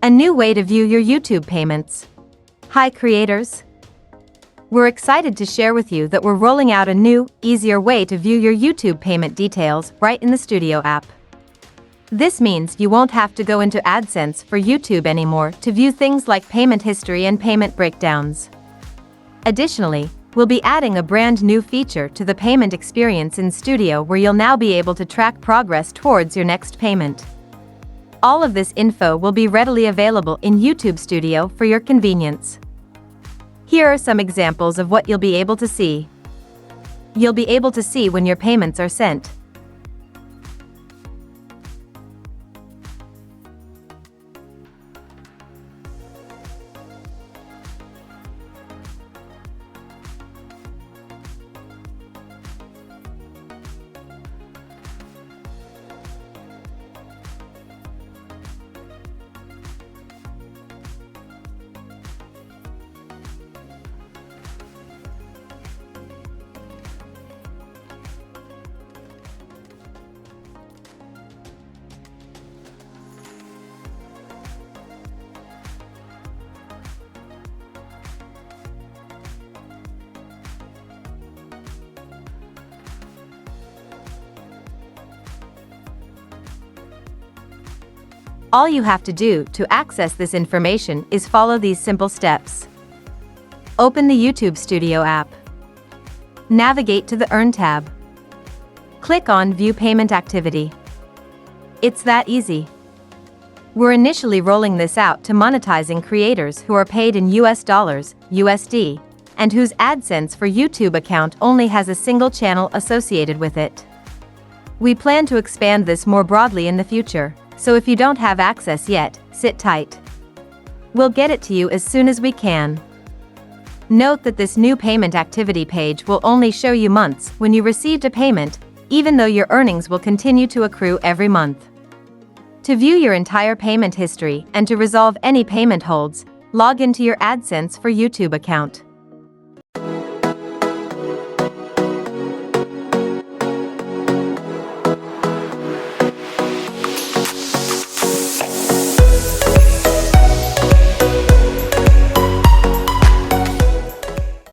A new way to view your YouTube payments. Hi creators! We're excited to share with you that we're rolling out a new, easier way to view your YouTube payment details right in the Studio app. This means you won't have to go into AdSense for YouTube anymore to view things like payment history and payment breakdowns. Additionally, we'll be adding a brand new feature to the payment experience in Studio where you'll now be able to track progress towards your next payment. All of this info will be readily available in YouTube Studio for your convenience. Here are some examples of what you'll be able to see. You'll be able to see when your payments are sent. All you have to do to access this information is follow these simple steps. Open the YouTube Studio app. Navigate to the Earn tab. Click on View Payment Activity. It's that easy. We're initially rolling this out to monetizing creators who are paid in US dollars, USD, and whose AdSense for YouTube account only has a single channel associated with it. We plan to expand this more broadly in the future. So if you don't have access yet, sit tight. We'll get it to you as soon as we can. Note that this new payment activity page will only show you months when you received a payment, even though your earnings will continue to accrue every month. To view your entire payment history and to resolve any payment holds, log into your AdSense for YouTube account.